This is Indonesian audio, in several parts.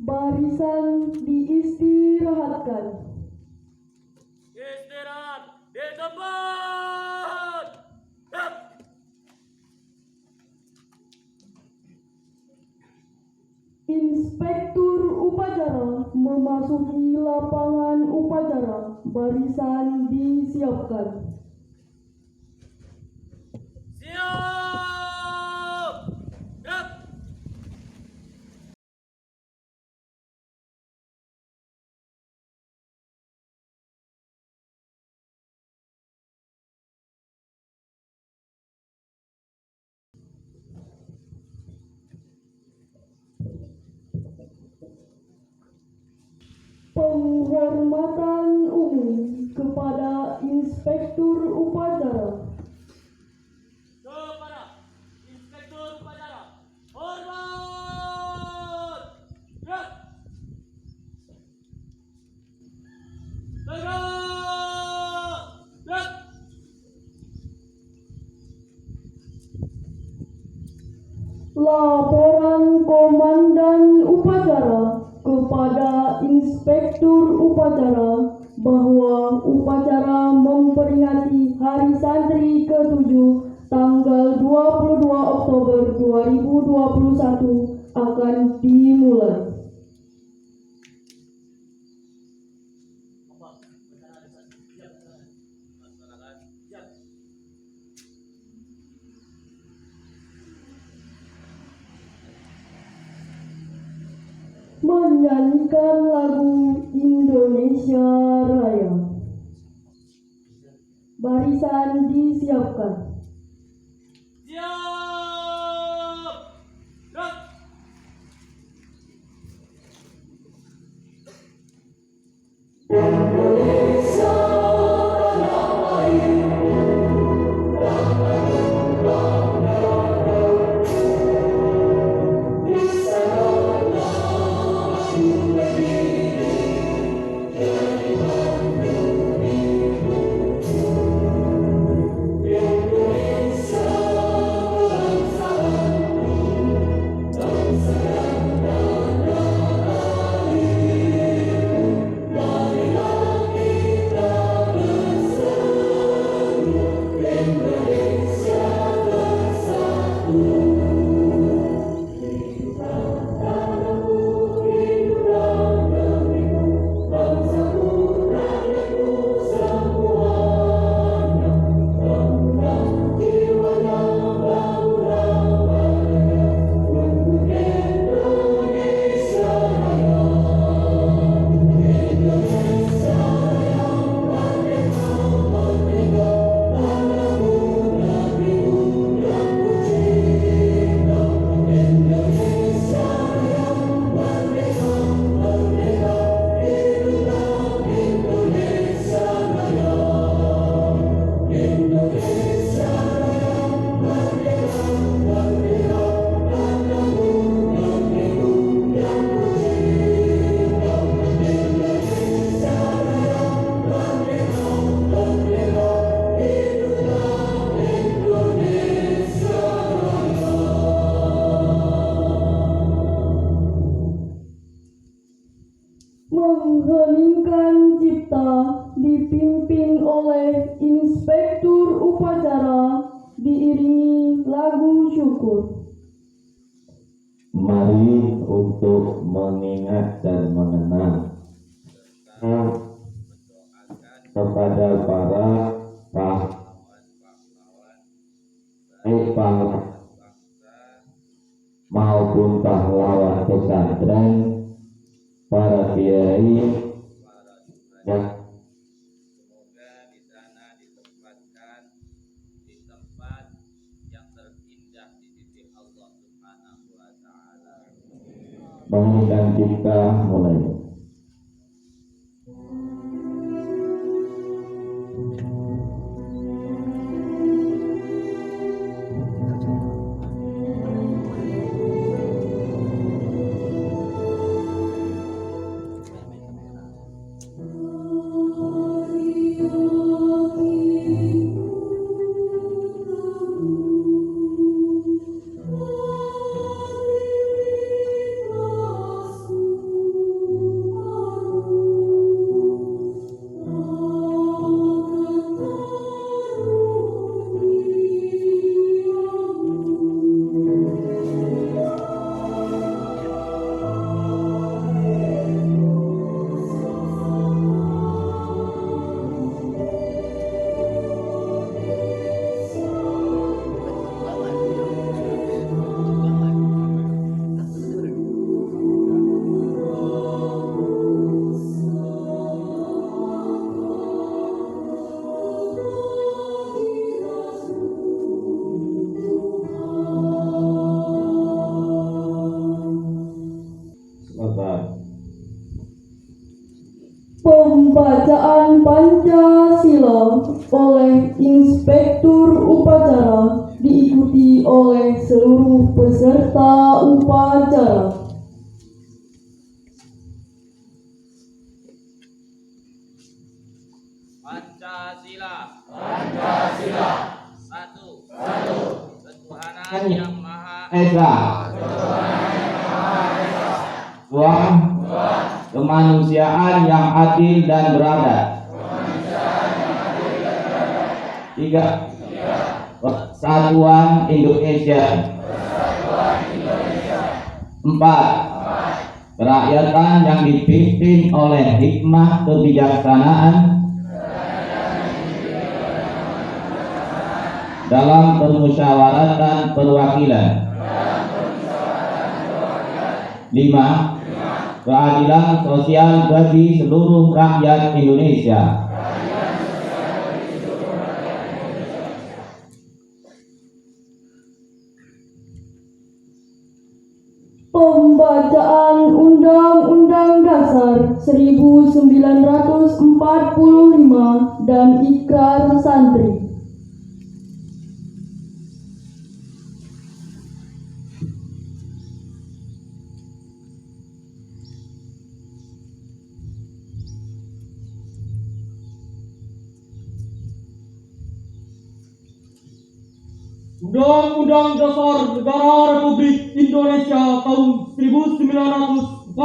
Barisan diistirahatkan. Istirahat di tempat. Yap. Inspektur upacara memasuki lapangan upacara. Barisan disiapkan. Siap. Yap. Penghormatan umum kepada Inspektur upacara. Kepada Inspektur upacara. Hormat. Yap. Tegak. Yap. Laporan Komandan Upacara kepada Inspektur Upacara bahwa upacara memperingati Hari Santri ke-7 tanggal 22 Oktober 2021 akan dimulai. Menyanyikan lagu Indonesia Raya. Barisan disiapkan. Siap. Yap. Mengheningkan cipta dipimpin oleh Inspektur Upacara diiringi lagu syukur. Mari untuk mengingat dan mengenang kepada para pahlawan maupun pahlawan pesantren, para kiai dan semoga di sana ditempatkan di tempat yang terindah di sisi Allah Subhanahu wa taala. mengingat kita mulai. inspektur upacara diikuti oleh seluruh peserta upacara. Pancasila. Pancasila. Satu. Ketuhanan yang Maha Esa. Dua. Kemanusiaan yang adil dan beradab. Tiga. Persatuan Indonesia. Empat. Kerakyatan yang dipimpin oleh hikmah kebijaksanaan dalam permusyawaratan perwakilan. 5. Keadilan sosial bagi seluruh rakyat Indonesia. Pembacaan Undang-Undang Dasar 1945 dan Ikrar Santri. Undang-Undang Dasar Negara Republik Indonesia tahun 1945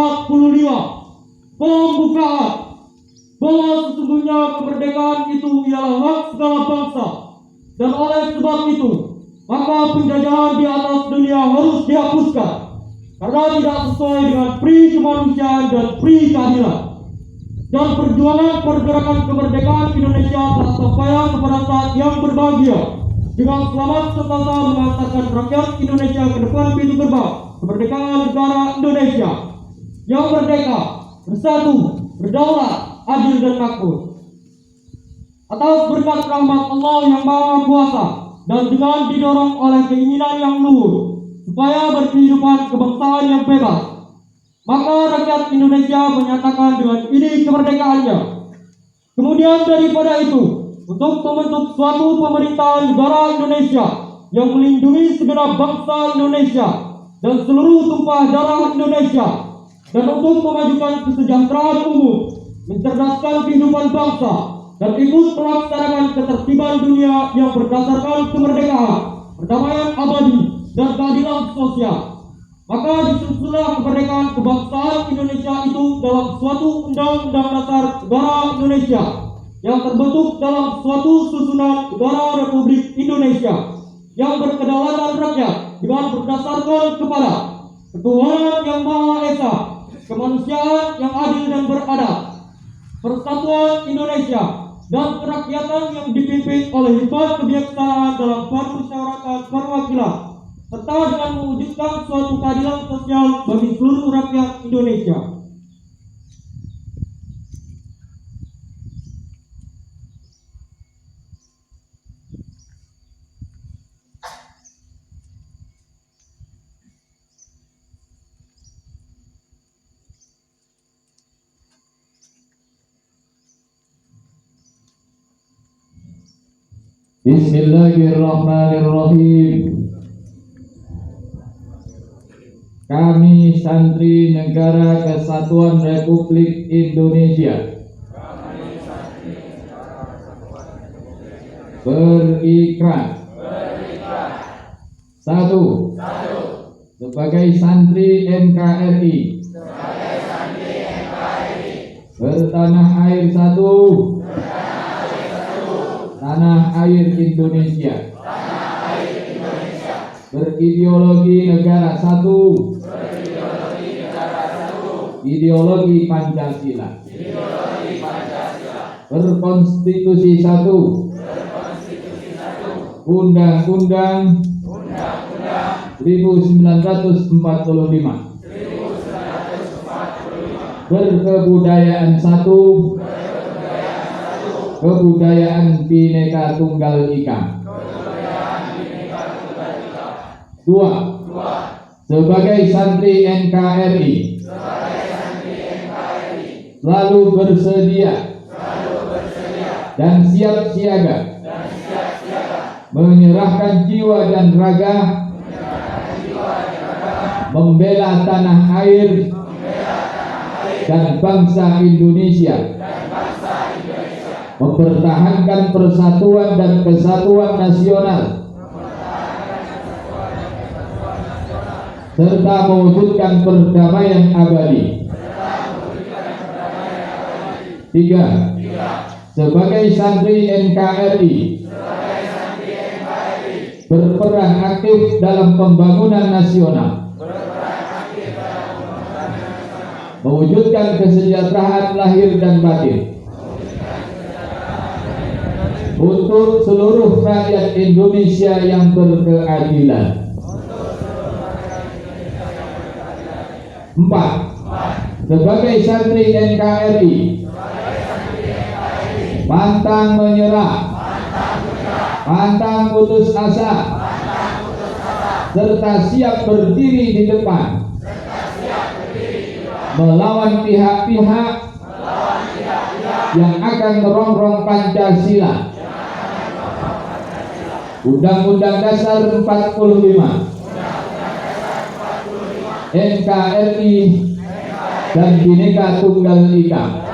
pembukaan bahwa sesungguhnya kemerdekaan itu ialah hak segala bangsa, dan oleh sebab itu maka penjajahan di atas dunia harus dihapuskan karena tidak sesuai dengan pri kemanusiaan dan pri keadilan. Dan perjuangan pergerakan kemerdekaan Indonesia telah sampai kepada saat yang berbahagia dengan selamat sentosa mengantarkan rakyat Indonesia ke depan pintu gerbang kemerdekaan negara Indonesia yang merdeka, bersatu, berdaulat, adil dan makmur. Atas berkat rahmat Allah yang Maha Kuasa dan dengan didorong oleh keinginan yang luhur supaya berkehidupan kebangsaan yang bebas, maka rakyat Indonesia menyatakan dengan ini kemerdekaannya. Kemudian daripada itu, untuk membentuk suatu pemerintahan negara Indonesia yang melindungi segenap bangsa Indonesia dan seluruh tumpah darah Indonesia, dan untuk memajukan kesejahteraan umum, mencerdaskan kehidupan bangsa, dan ikut melaksanakan ketertiban dunia yang berdasarkan kemerdekaan, perdamaian abadi, dan keadilan sosial. Maka disusunlah kemerdekaan kebangsaan Indonesia itu dalam suatu Undang-Undang Dasar Negara Indonesia yang terbentuk dalam suatu susunan negara Republik Indonesia yang berkedaulatan rakyat dengan berdasarkan kepada ketuhanan yang Maha Esa, kemanusiaan yang adil dan beradab, persatuan Indonesia, dan kerakyatan yang dipimpin oleh hikmat kebijaksanaan dalam permusyawaratan perwakilan, serta dengan mewujudkan suatu keadilan sosial bagi seluruh rakyat Indonesia. Bismillahirrahmanirrahim. Kami santri Negara Kesatuan Republik Indonesia berikrar. Satu. Sebagai santri NKRI bertanah air satu, tanah air Indonesia, berideologi negara satu, ideologi Pancasila, berkonstitusi satu, Undang-Undang 1945, berkebudayaan satu, kebudayaan Bhinneka Tunggal Ika. Dua. Sebagai santri NKRI selalu bersedia dan siap siaga menyerahkan jiwa dan raga, membela tanah air dan bangsa Indonesia, mempertahankan persatuan dan kesatuan nasional, serta mewujudkan perdamaian abadi. 3. Sebagai santri NKRI, berperan aktif dalam pembangunan nasional, mewujudkan kesejahteraan lahir dan batin untuk seluruh rakyat Indonesia yang berkeadilan. 4. Sebagai santri NKRI, pantang menyerah, pantang putus asa, serta siap berdiri di depan melawan pihak-pihak yang akan merongrong Pancasila, Undang-Undang Dasar 45, NKRI, dan Bhinneka Tunggal Ika,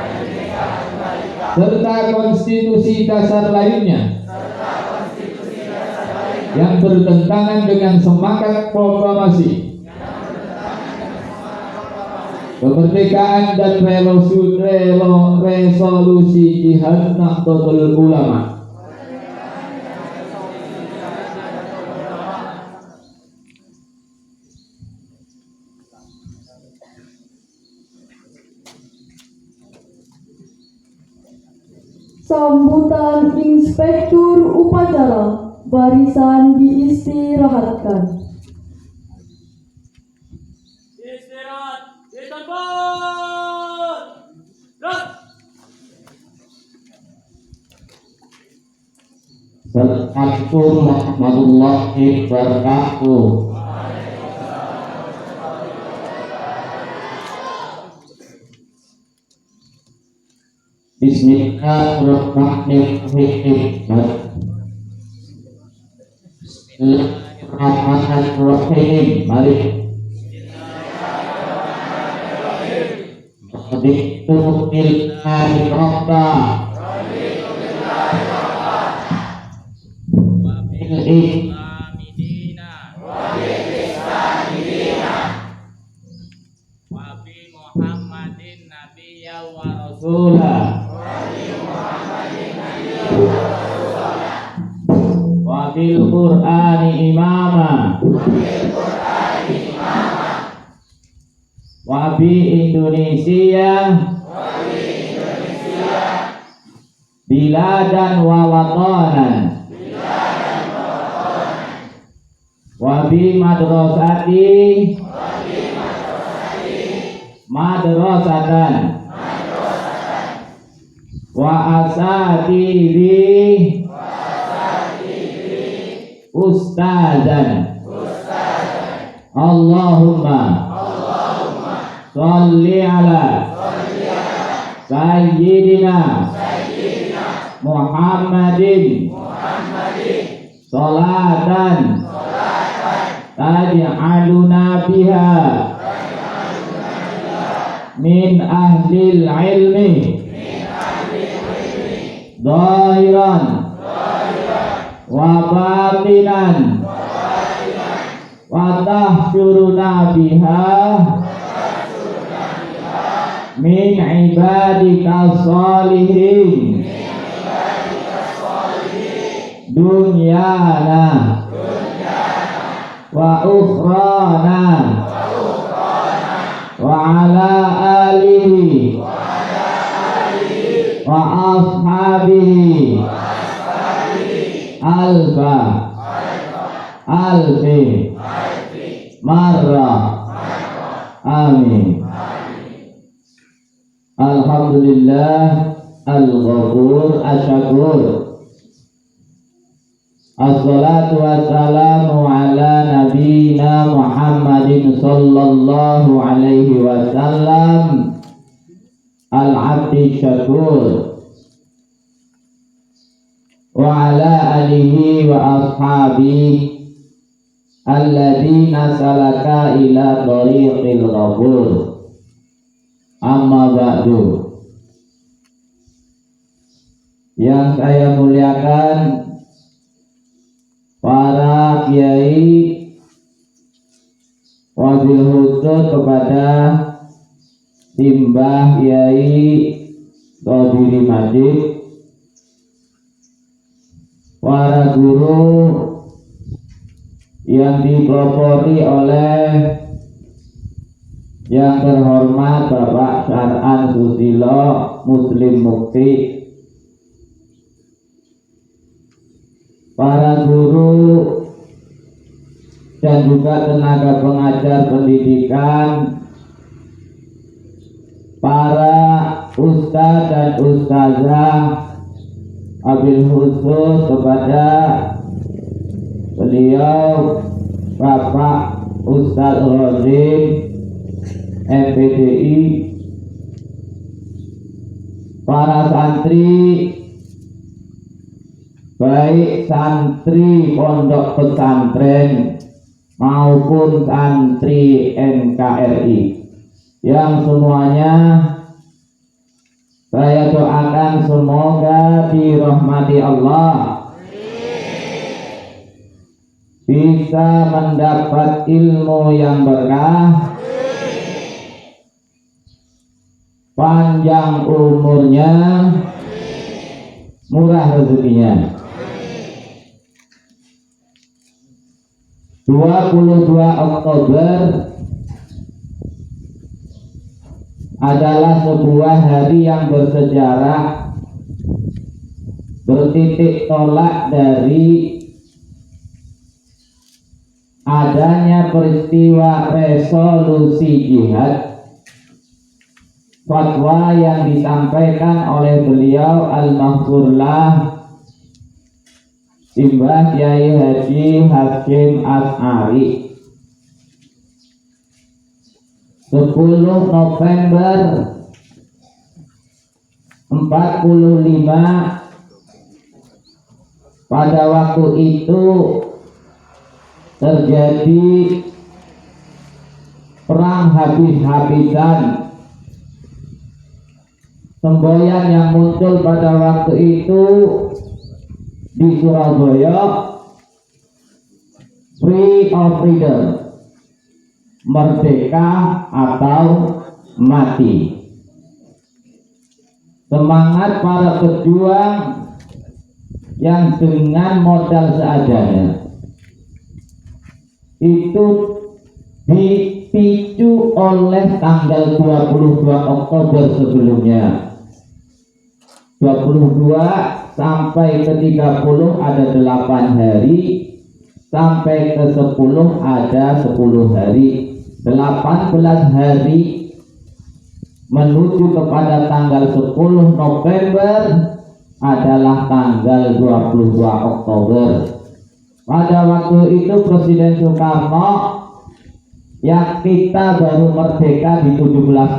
serta konstitusi dasar lainnya yang bertentangan dengan semangat proklamasi kemerdekaan dan resolusi Jihad Nahdlatul Ulama. Sambutan Inspektur Upacara, barisan diistirahatkan. Istirahat di tempat. Assalamualaikum warahmatullahi wabarakatuh. Bismillahirrahmanirrahim. Bismillahirrahmanirrahim. Mari. Raditu billahi rabba wa bil islami dina wa bi Muhammadin nabiyya wa rasula wa bil Qur'ani imama wa bi Indonesia biladan wa watanan wa bi madrasatan wa asatibi ustadzan. Allahumma sholli ala sayyidina Muhammadin sholatan taj'aluna biha min ahlil ilmi dhahiran wa batinan wa tahsyuruna biha min ibadika sholihin dunyana wa ukhrana wa ala alihi wa ashabihi alfi marra. Amin. Alhamdulillah al-ghafur asyakur. Assalatu wassalamu ala nabiyina Muhammadin sallallahu alaihi wasallam al-abdi syakur wa ala alihi wa ashabihi alladzina salaka ila thariqil ghafur. Amma ba'du. Yang saya muliakan para kiai, wabil khusus kepada Simbah Kiai Qadiri Majid, para guru yang dipelopori oleh yang terhormat Bapak Syar'an Susilo Muslim Mukti, para guru dan juga tenaga pengajar pendidikan, para ustadz dan ustazah, wabil khusus kepada beliau Bapak Ustadz Rozim MPDI, para santri, baik santri pondok pesantren maupun santri NKRI, yang semuanya saya doakan semoga dirahmati Allah, bisa mendapat ilmu yang berkah, panjang umurnya, murah rezekinya. 22 Oktober adalah sebuah hari yang bersejarah, bertitik tolak dari adanya peristiwa resolusi jihad, fatwa yang disampaikan oleh beliau Al-Mahfurlah Simbah Kiai Haji Hasyim As'ari 10 November 45. Pada waktu itu terjadi perang habis-habisan. Semboyan yang muncul pada waktu itu di Surabaya, Free of Freedom, merdeka atau mati. Semangat para pejuang yang dengan modal seadanya itu dipicu oleh tanggal 22 Oktober sebelumnya. 22 sampai ke 30 ada 8 hari, sampai ke 10 ada 10 hari. 18 hari menuju kepada tanggal 10 November adalah tanggal 22 Oktober. Pada waktu itu Presiden Soekarno, yang kita baru merdeka di 17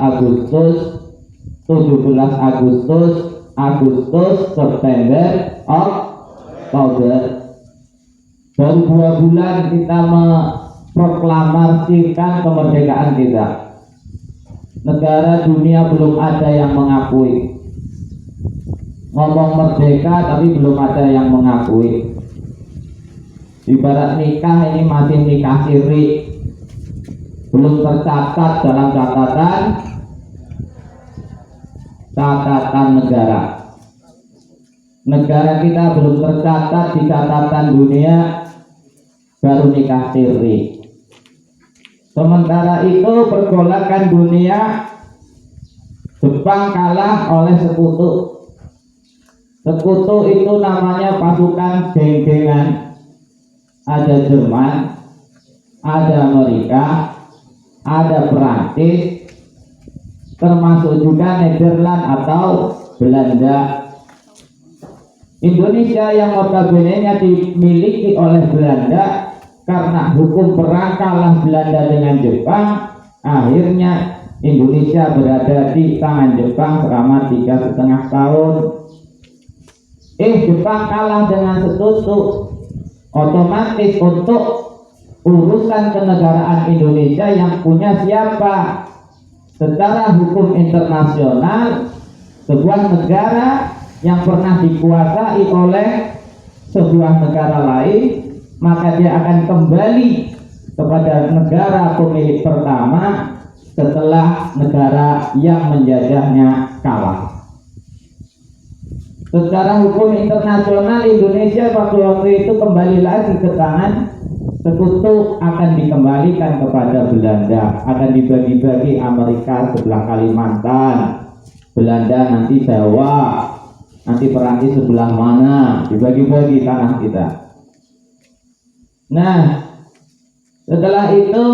Agustus, September, Oktober. Baru 2 bulan kita memproklamasikan kemerdekaan kita. Negara dunia belum ada yang mengakui. Ngomong merdeka tapi belum ada yang mengakui. Ibarat nikah ini masih nikah siri, belum tercatat dalam catatan negara. Negara kita belum tercatat di catatan dunia, baru nikah siri. Sementara itu pergolakan dunia, Jepang kalah oleh sekutu. Sekutu itu namanya pasukan geng-gengan. Ada Jerman, ada Amerika, ada Perancis, termasuk juga Nederland atau Belanda. Indonesia yang notabene-nya dimiliki oleh Belanda, karena hukum perang kalah Belanda dengan Jepang, akhirnya Indonesia berada di tangan Jepang selama 3,5 tahun. Jepang kalah dengan setutu, otomatis untuk urusan kenegaraan Indonesia yang punya siapa? Secara hukum internasional, sebuah negara yang pernah dikuasai oleh sebuah negara lain, maka dia akan kembali kepada negara pemilik pertama setelah negara yang menjajahnya kalah. Secara hukum internasional, Indonesia waktu itu kembali lagi ke tangan sekutu, akan dikembalikan kepada Belanda, akan dibagi-bagi Amerika sebelah Kalimantan, Belanda nanti Jawa, nanti Perancis sebelah mana, dibagi-bagi tanah kita. Nah, setelah itu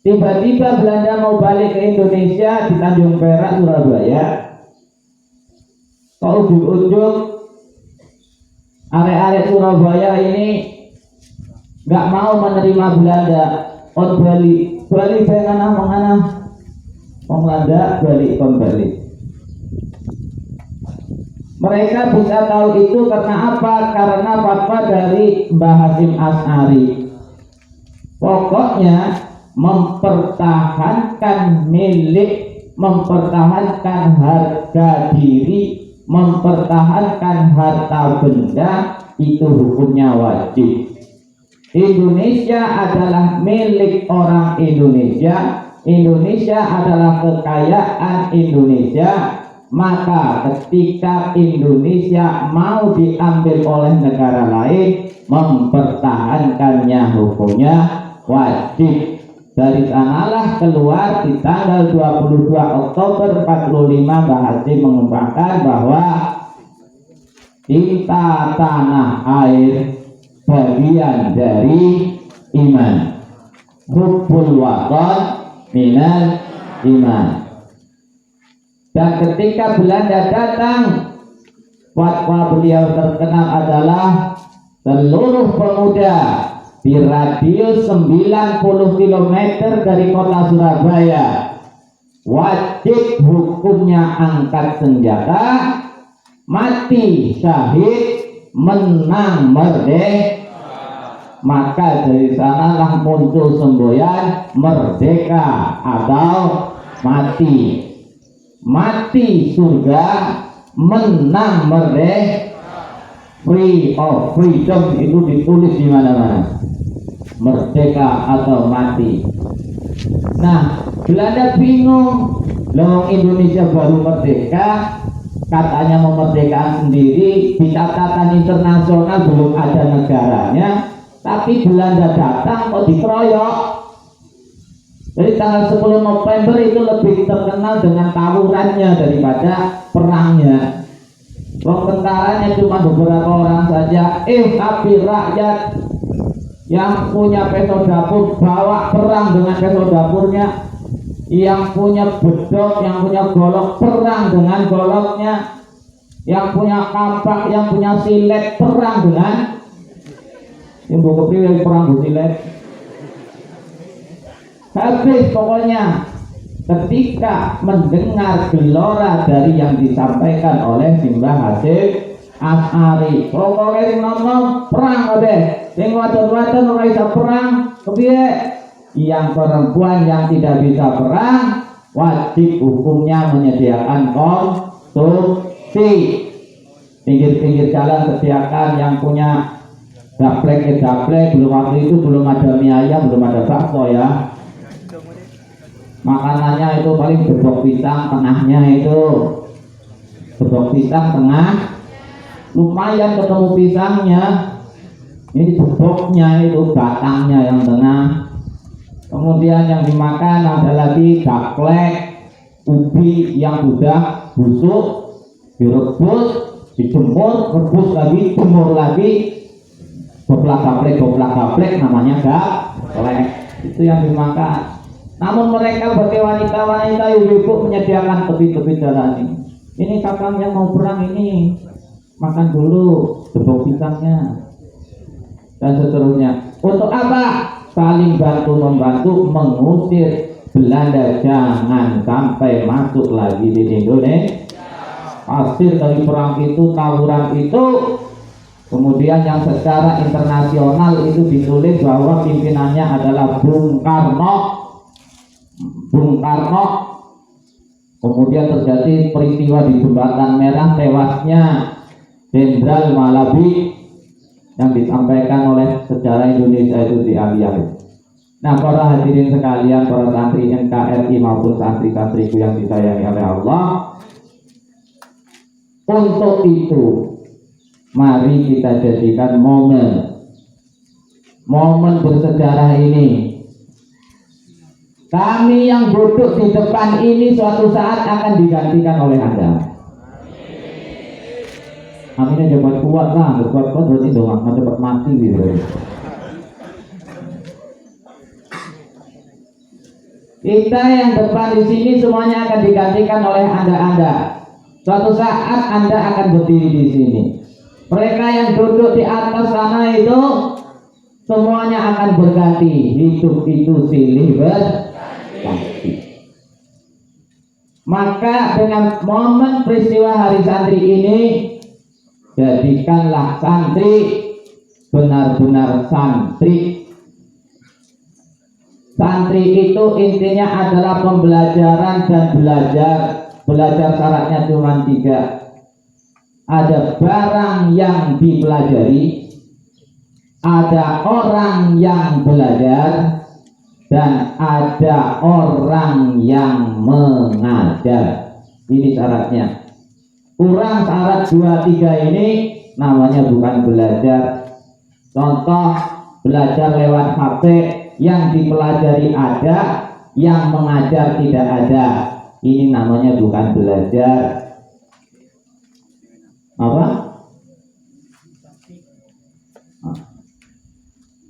tiba-tiba Belanda mau balik ke Indonesia di Tanjung Perak, Surabaya. Kok ujung-ujung arek-arek Surabaya ini nggak mau menerima Belanda. On Bali pengen mengana Belanda balik kon Bali. Mereka bisa tahu itu karena apa? Karena fatwa dari Mbah Hasyim Asy'ari. Pokoknya mempertahankan milik, mempertahankan harga diri, mempertahankan harta benda itu hukumnya wajib. Indonesia adalah milik orang Indonesia, Indonesia adalah kekayaan Indonesia. Maka ketika Indonesia mau diambil oleh negara lain, mempertahankannya hukumnya wajib. Dari sanalah keluar di tanggal 22 Oktober 45 Mbah Hasyim mengungkapkan bahwa cinta tanah air bagian dari iman. Hubbul watan minal iman. Dan ketika Belanda datang, fatwa beliau terkenal adalah seluruh pemuda di radius 90 km dari kota Surabaya wajib hukumnya angkat senjata, mati syahid, menang merdeka. Maka dari sanalah muncul semboyan merdeka atau mati. Mati surga, menang merdeka. Free of freedom itu ditulis di mana-mana. Merdeka atau mati. Nah, Belanda bingung. Loh, Indonesia baru merdeka, katanya memerdekakan sendiri, di catatan internasional belum ada negaranya, tapi Belanda datang kok dikeroyok. Jadi tanggal 10 November itu lebih terkenal dengan tawurannya daripada perangnya. Tentaranya cuma beberapa orang saja. Tapi rakyat yang punya peso dapur bawa perang dengan peso dapurnya, yang punya bedok, yang punya golok perang dengan goloknya, yang punya kampak, yang punya silet perang dengan yang buku perang silet. Habis pokoknya ketika mendengar gelora dari yang disampaikan oleh Mbah Hasyim Asy'ari, pokoknya nom perang kabeh, sing wadon-wadon ora bisa perang, kepiye? Yang perempuan yang tidak bisa perang wajib hukumnya menyediakan konsumsi. Pinggir-pinggir jalan sediakan, yang punya daplek belum, waktu itu belum ada mie ayam, belum ada bakso ya. Makanannya itu paling gedok pisang, tengahnya itu gedok pisang tengah, lumayan ketemu pisangnya. Ini gedoknya itu batangnya yang tengah. Kemudian yang dimakan ada lagi daplek, ubi yang sudah busuk, direbus, dijemur, rebus lagi, jemur lagi, goplak gaplek namanya daplek. Itu yang dimakan. Namun mereka bagi wanita-wanita ibu-ibu menyediakan tepi-tepi jalan ini. Ini kakang yang mau perang ini, makan dulu gedok pisangnya dan seterusnya. Untuk apa? Saling bantu-membantu mengusir Belanda jangan sampai masuk lagi di Indonesia. hasil dari perang itu, tawuran itu. Kemudian yang secara internasional itu ditulis bahwa pimpinannya adalah Bung Karno. Kemudian terjadi peristiwa di Jembatan Merah, tewasnya Jenderal Malabi yang disampaikan oleh sejarah Indonesia itu di Aliyah. Nah, para hadirin sekalian, para santri NKRI maupun santri-santriku yang disayangi oleh Allah, untuk itu mari kita jadikan momen bersejarah ini. Kami yang duduk di depan ini suatu saat akan digantikan oleh Anda. Aminnya cepat kuat lah, kuat berarti dong akan cepat mati gitu. Kita yang depan di sini semuanya akan digantikan oleh Anda. Suatu saat Anda akan berdiri di sini. Mereka yang duduk di atas sana itu semuanya akan berganti. Hidup itu silih berganti. Maka dengan momen peristiwa Hari Santri ini, jadikanlah santri benar-benar santri. Santri itu intinya adalah pembelajaran dan belajar. Belajar syaratnya cuma 3. Ada barang yang dipelajari, ada orang yang belajar, dan ada orang yang mengajar. Ini syaratnya. Kurang syarat 2-3 ini namanya bukan belajar. Contoh, belajar lewat HP, yang dipelajari ada, yang mengajar tidak ada. Ini namanya bukan belajar. Apa?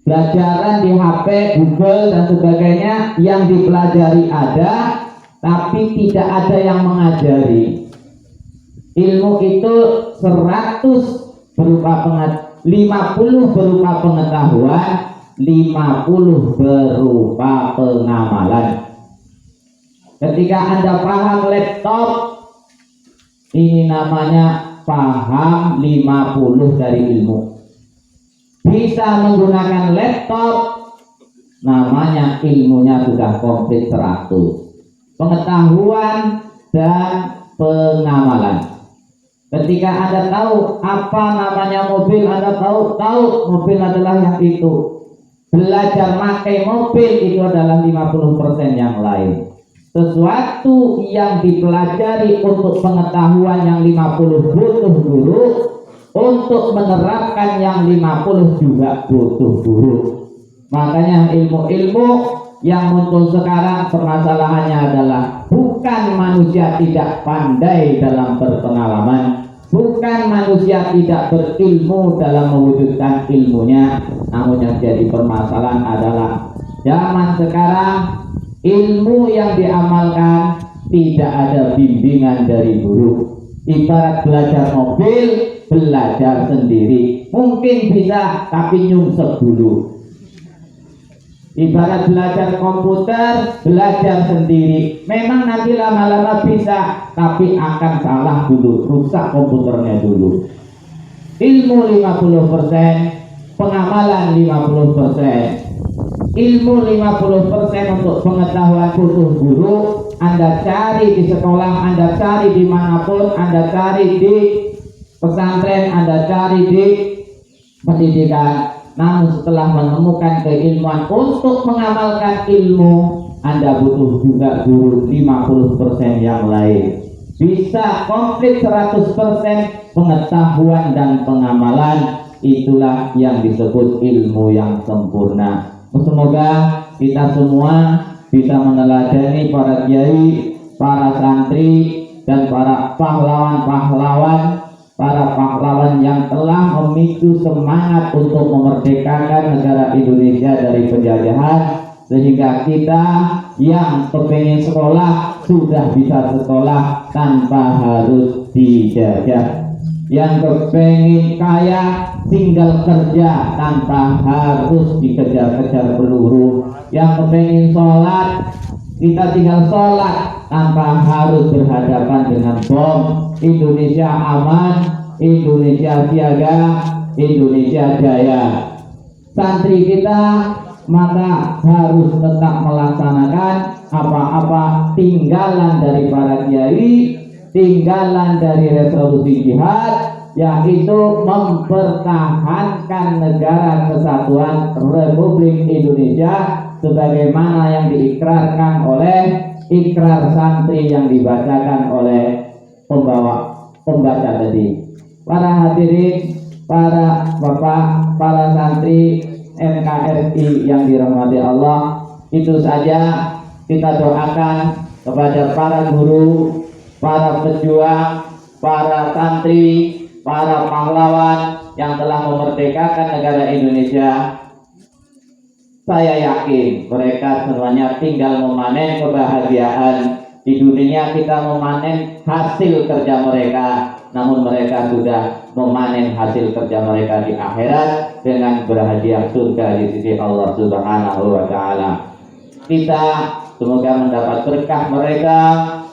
Pelajaran di HP, Google dan sebagainya yang dipelajari ada, tapi tidak ada yang mengajari. Ilmu itu 100 berupa 50 berupa pengetahuan, 50 berupa pengamalan. Ketika Anda paham laptop, ini namanya paham 50 dari ilmu. Bisa menggunakan laptop, namanya ilmunya sudah komplit 100. Pengetahuan dan pengamalan. Ketika Anda tahu apa namanya mobil, Anda tahu mobil adalah yang itu. Belajar pakai mobil itu adalah 50% yang lain. Sesuatu yang dipelajari untuk pengetahuan yang 50 butuh guru, untuk menerapkan yang 50 juga butuh guru. Makanya ilmu-ilmu yang muncul sekarang permasalahannya adalah bukan manusia tidak pandai dalam berpengalaman, bukan manusia tidak berilmu dalam mewujudkan ilmunya, namun yang jadi permasalahan adalah zaman sekarang ilmu yang diamalkan tidak ada bimbingan dari guru. Ibarat belajar mobil, belajar sendiri, mungkin bisa tapi nyungsep dulu. Ibarat belajar komputer, belajar sendiri, memang nanti lama-lama bisa, tapi akan salah dulu, rusak komputernya dulu. Ilmu 50%, pengamalan 50%. Ilmu 50% untuk pengetahuan butuh guru. Anda cari di sekolah, Anda cari dimanapun, Anda cari di pesantren, Anda cari di pendidikan. Namun setelah menemukan keilmuan untuk mengamalkan ilmu, Anda butuh juga guru 50% yang lain. Bisa komplit 100% pengetahuan dan pengamalan. Itulah yang disebut ilmu yang sempurna. Semoga kita semua bisa meneladani para kiai, para santri, dan para pahlawan-pahlawan, para pahlawan yang telah memicu semangat untuk memerdekakan negara Indonesia dari penjajahan, sehingga kita yang kepengen sekolah sudah bisa sekolah tanpa harus dijajah. Yang kepengen kaya tinggal kerja tanpa harus dikejar-kejar peluru. Yang kepengen sholat Kita tinggal sholat tanpa harus berhadapan dengan bom. Indonesia aman, Indonesia siaga, Indonesia jaya. Santri kita maka harus tetap melaksanakan apa-apa tinggalan dari para kiai, tinggalan dari resolusi jihad, yaitu mempertahankan negara kesatuan Republik Indonesia sebagaimana yang diikrarkan oleh ikrar santri yang dibacakan oleh pembaca tadi. Para hadirin, para bapak, para santri NKRI yang dirahmati Allah, itu saja kita doakan kepada para guru, para pejuang, para santri, para pahlawan yang telah memerdekakan negara Indonesia. Saya yakin mereka semuanya tinggal memanen kebahagiaan. Di dunia kita memanen hasil kerja mereka, namun mereka sudah memanen hasil kerja mereka di akhirat dengan berhadiah surga di sisi Allah Subhanahu wa Ta'ala. Kita semoga mendapat berkah mereka,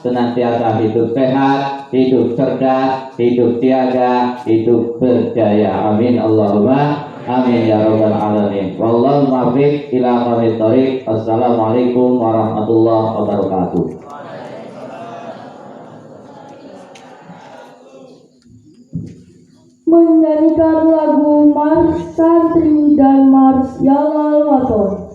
senantiasa hidup sehat, hidup cerdas, hidup siaga, hidup berjaya. Amin Allahumma amin ya rabbal alamin. Wallahu muwaffiq ila aqwamit thoriq. Assalamualaikum warahmatullahi wabarakatuh. Menyanyikan lagu Mars Santri dan Mars Yalal Waton.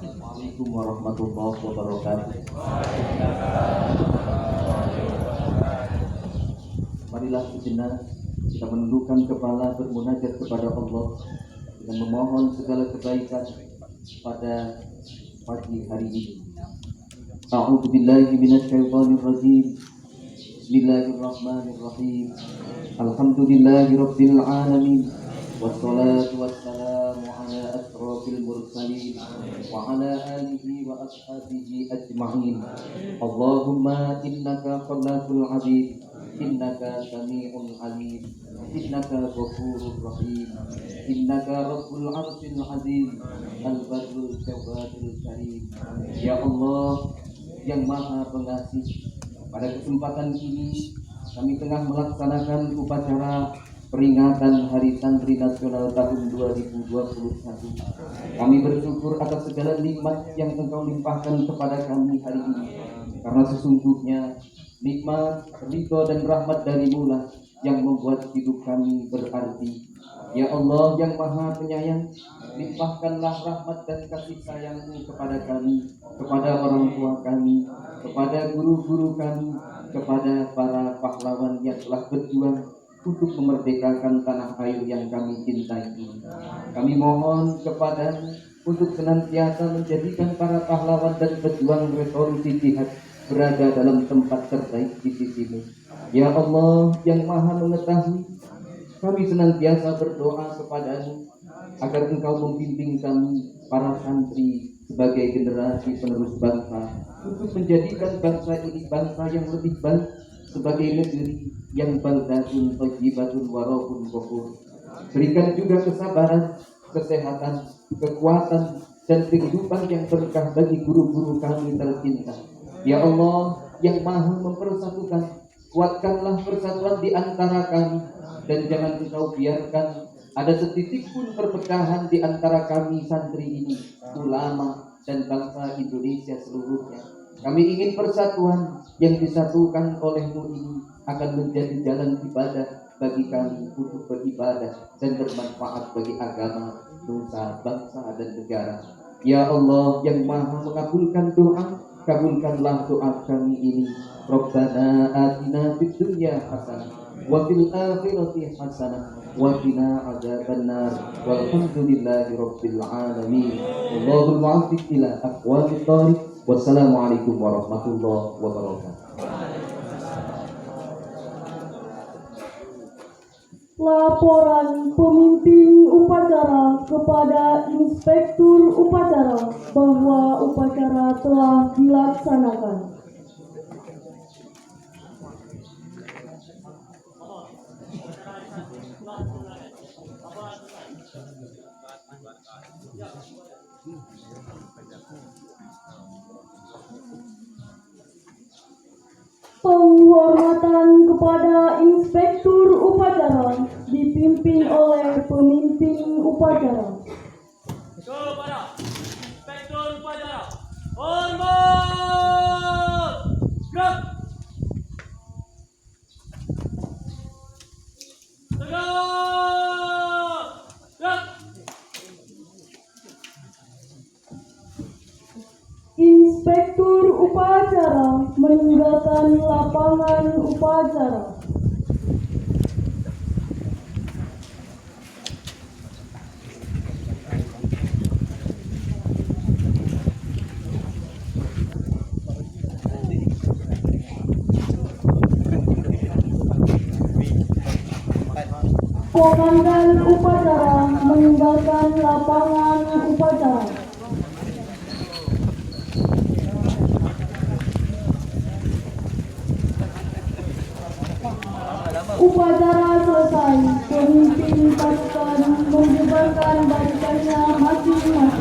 Assalamualaikum warahmatullahi wabarakatuh. Marilah sejenak kita menundukkan kepala bermunajat kepada Allah dengan memohon segala kebaikan pada pagi hari ini. A'udzu billahi minasyaitonir rajim. Bismillahirrahmanirrahim. Alhamdulillahirabbil alamin. Wassalatu wassalamu ala asrofil mursalin wa ala alihi wa ashabihi ajma'in. Allahumma innaka khalaqul abid, innaka sami'un alim, innaka ghafurur rahim, innaka rabbul arsyil azim, al-barrul tawwabul karim. Ya Allah yang maha pengasih, pada kesempatan ini kami tengah melaksanakan upacara peringatan Hari Santri Nasional tahun 2021. Kami bersyukur atas segala nikmat yang Engkau limpahkan kepada kami hari ini, karena sesungguhnya nikmat, ridho dan rahmat darimu lah yang membuat hidup kami berarti. Ya Allah yang maha penyayang, limpahkanlah rahmat dan kasih sayang-Mu kepada kami, kepada orang tua kami, kepada guru-guru kami, kepada para pahlawan yang telah berjuang untuk memerdekakan tanah air yang kami cintai ini. Kami mohon kepada untuk senantiasa menjadikan para pahlawan dan pejuang revolusi jihad berada dalam tempat terbaik di sisi-Mu. Ya Allah yang maha mengetahui, kami senantiasa berdoa kepada-Mu agar Engkau membimbing kami para santri sebagai generasi penerus bangsa untuk menjadikan bangsa ini bangsa yang lebih baik, sebagai negeri yang baldatun thayyibatun wa rabbun ghafur. Berikan juga kesabaran, kesehatan, kekuatan dan kehidupan yang berkah bagi guru-guru kami tercinta. Ya Allah yang maha mempersatukan, kuatkanlah persatuan di antara kami, dan jangan Engkau biarkan ada setitik pun perpecahan di antara kami santri ini, ulama dan bangsa Indonesia seluruhnya. Kami ingin persatuan yang disatukan oleh-Mu ini akan menjadi jalan ibadah bagi kami untuk beribadah dan bermanfaat bagi agama, nusa, bangsa dan negara. Ya Allah yang maha mengabulkan doa, kabulkanlah doa kami ini. Rabbana atina fid dunya hasanah wa fil akhirati hasanah wa qina adzabannar. Walhamdulillahi rabbil alamin. Allahul muwaffiq ila aqwamit thariq. Wassalamualaikum warahmatullahi wabarakatuh. Laporan pemimpin upacara kepada inspektur upacara bahwa upacara telah dilaksanakan. Penghormatan kepada inspektur upacara dipimpin oleh pemimpin upacara. Kepada inspektur upacara, hormat! Gerak! Tegak! Gerak! Inspektur upacara meninggalkan lapangan upacara. Komandan upacara meninggalkan lapangan upacara. Upacara selesai, pemimpin pasukan membubarkan barisannya masing-masing.